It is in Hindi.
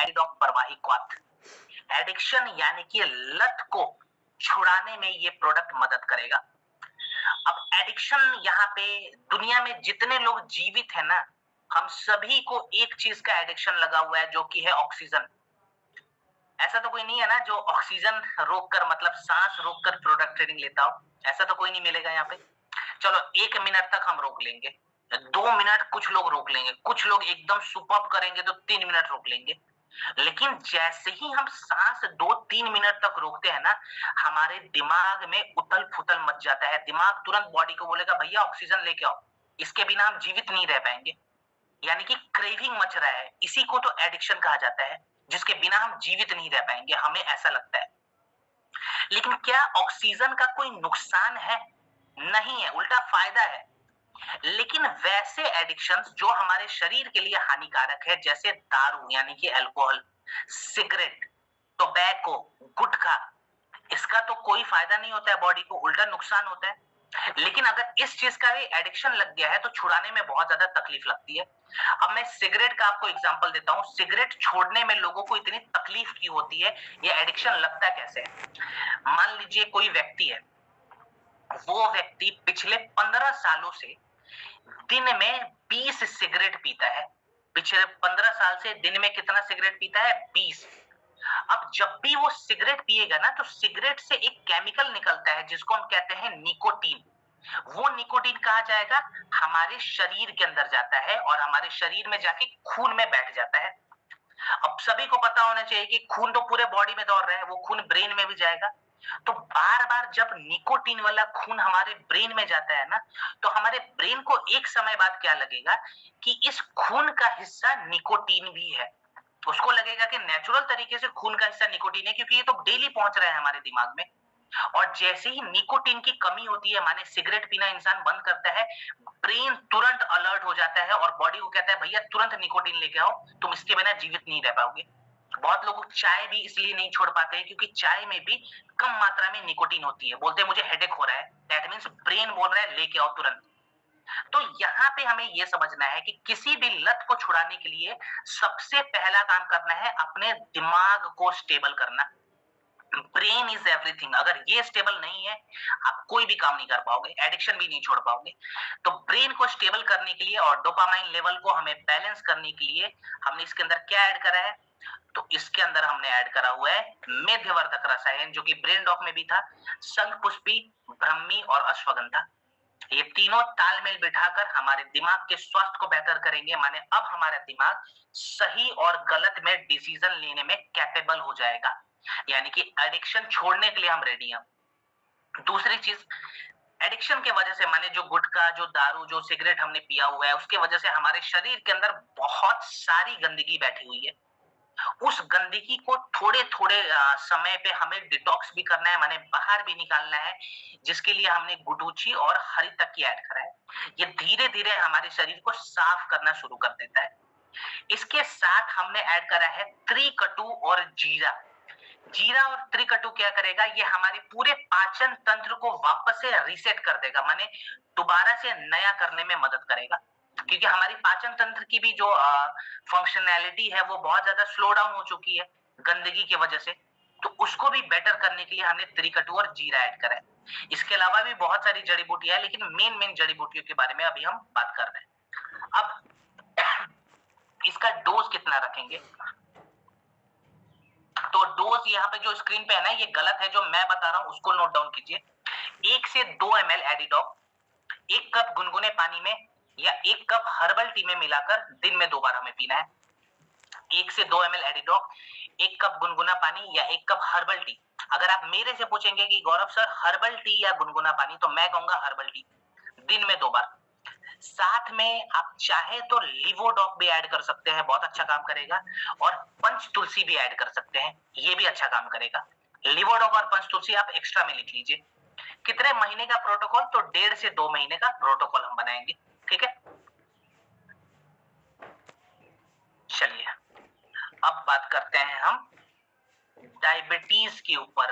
एडिडॉक परवाहिक्वाथ। एडिक्शन यानी कि लत को छुड़ाने में ये प्रोडक्ट मदद करेगा। अब एडिक्शन यहाँ पे दुनिया में जितने लोग जीवित है ना, हम सभी को एक चीज का एडिक्शन लगा हुआ है, जो कि है ऑक्सीजन। ऐसा तो कोई नहीं है ना जो ऑक्सीजन रोक कर, मतलब सांस रोक कर प्रोडक्ट ट्रेनिंग लेता हो, ऐसा तो कोई नहीं मिलेगा यहाँ पे। चलो 1 मिनट तक हम रोक लेंगे, 2 मिनट कुछ लोग रोक लेंगे, कुछ लोग एकदम सुपर्ब करेंगे तो 3 मिनट रोक लेंगे। लेकिन जैसे ही हम सांस 2-3 मिनट तक रोकते हैं ना, हमारे दिमाग में उथल फुथल मच जाता है। दिमाग तुरंत बॉडी को बोलेगा भैया ऑक्सीजन लेके आओ, इसके बिना हम जीवित नहीं रह पाएंगे। यानी कि क्रेविंग मच रहा है, इसी को तो एडिक्शन कहा जाता है, जिसके बिना हम जीवित नहीं रह पाएंगे, हमें ऐसा लगता है। लेकिन क्या ऑक्सीजन का कोई नुकसान है? नहीं है, उल्टा फायदा है। लेकिन वैसे एडिक्शंस जो हमारे शरीर के लिए हानिकारक है, जैसे दारू यानी कि अल्कोहल, सिगरेट, टोबैको, गुटखा, इसका तो कोई फायदा नहीं होता है बॉडी को, उल्टा नुकसान होता है। लेकिन अगर इस चीज का भी एडिक्शन लग गया है तो छुड़ाने में बहुत ज्यादा तकलीफ लगती है। अब मैं सिगरेट का आपको एग्जांपल देता हूं। सिगरेट छोड़ने में लोगों को इतनी तकलीफ क्यों होती है, ये एडिक्शन लगता कैसे है? मान लीजिए कोई व्यक्ति है, वो व्यक्ति पिछले 15 सालों से दिन में 20 सिगरेट पीता है। पिछले 15 साल से दिन में कितना सिगरेट पीता है? 20। अब जब भी वो सिगरेट पिएगा ना, तो सिगरेट से एक केमिकल निकलता है जिसको हम कहते हैं निकोटीन। वो निकोटीन कहाँ जाएगा? हमारे शरीर के अंदर जाता है और हमारे शरीर में जाके खून में बैठ जाता है। अब सभी को पता होना चाहिए कि खून तो पूरे बॉडी में दौड़ रहा है, वो खून ब्रेन में भी जाएगा। तो बार बार जब निकोटीन वाला खून हमारे ब्रेन में जाता है ना, तो हमारे ब्रेन को एक समय बाद क्या लगेगा कि इस खून का हिस्सा निकोटीन भी है। उसको लगेगा कि नेचुरल तरीके से खून का हिस्सा निकोटीन है, क्योंकि ये तो डेली पहुंच रहा है हमारे दिमाग में। और जैसे ही निकोटीन की कमी होती है, माने सिगरेट पीना इंसान बंद करता है, ब्रेन तुरंत अलर्ट हो जाता है और बॉडी को कहता है भैया तुरंत निकोटीन लेके आओ, तुम इसके बिना जीवित नहीं रह पाओगे। बहुत लोग चाय भी इसलिए नहीं छोड़ पाते हैं क्योंकि चाय में भी कम मात्रा में निकोटीन होती है। बोलते हैं मुझे हेडेक हो रहा है, दैट मींस ब्रेन बोल रहा है लेके आओ तुरंत। तो यहाँ पे हमें ये समझना है कि किसी भी लत को छुड़ाने के लिए सबसे पहला काम करना है अपने दिमाग को स्टेबल करना। Brain is everything. अगर ये स्टेबल नहीं है, आप कोई भी काम नहीं कर पाओगे, एडिक्शन भी नहीं छोड़ पाओगे। तो ब्रेन को स्टेबल करने के लिए और डोपामाइन लेवल को हमें बैलेंस करने के लिए हमने इसके अंदर क्या ऐड करा है? तो इसके अंदर हमने ऐड करा हुआ है मेध्यवर्धक रसायन, जो कि ब्रेन डॉक में भी था, शंखपुष्पी, ब्रह्मी और अश्वगंधा। ये तीनों तालमेल बिठाकर हमारे दिमाग के स्वास्थ्य को बेहतर करेंगे। माने अब हमारा दिमाग सही और गलत में डिसीजन लेने में कैपेबल हो जाएगा। यानी कि एडिक्शन छोड़ने के लिए हम रेडी हैं। दूसरी चीज, एडिक्शन के वजह से, माने जो गुटखा, जो दारू, जो सिगरेट हमने पिया हुआ है, उसके वजह से हमारे शरीर के अंदर बहुत सारी गंदगी बैठी हुई है। उस गंदगी को थोड़े थोड़े समय पे हमें डिटॉक्स भी करना है, माने बाहर भी निकालना है, जिसके लिए हमने गुडुचि और हरी तकी ऐड करा है। ये धीरे धीरे हमारे शरीर को साफ करना शुरू कर देता है। इसके साथ हमने ऐड करा है त्रिकटु और जीरा। जीरा और त्रिकटु क्या करेगा? ये हमारे पूरे पाचन तंत्र को वापस से रीसेट कर देगा, माने दोबारा से नया करने में मदद करेगा। क्योंकि हमारी पाचन तंत्र की भी जो फंक्शनैलिटी है वो बहुत ज्यादा स्लो डाउन हो चुकी है गंदगी की वजह से। तो उसको भी बेटर करने के लिए हमने त्रिकटु और जीरा ऐड करा है। इसके अलावा भी बहुत सारी जड़ी बूटियां है, लेकिन मेन मेन जड़ी बूटियों के बारे में अभी हम बात कर रहे हैं। अब इसका डोज कितना रखेंगे? तो डोज यहाँ पे जो स्क्रीन पे है ना, ये गलत है, जो मैं बता रहा हूं उसको नोट डाउन कीजिए। 1 से 2 ml एडिडॉक 1 कप गुनगुने पानी में या 1 कप हर्बल टी में मिलाकर दिन में 2 बार हमें पीना है। 1 से 2 ml एडिडॉक 1 कप गुनगुना पानी या 1 कप हर्बल टी। अगर आप मेरे से पूछेंगे कि गौरव सर हर्बल टी या गुनगुना पानी, तो मैं कहूंगा हर्बल टी, दिन में 2 बार। साथ में आप चाहे तो लिवोडॉक भी ऐड कर सकते हैं, बहुत अच्छा काम करेगा। और पंच तुलसी भी ऐड कर सकते हैं, ये भी अच्छा काम करेगा। लिवोडॉक और पंच तुलसी आप एक्स्ट्रा में लिख लीजिए। कितने महीने का प्रोटोकॉल? तो 1.5 से 2 महीने का प्रोटोकॉल हम बनाएंगे, ठीक है। चलिए अब बात करते हैं हम डायबिटीज के ऊपर।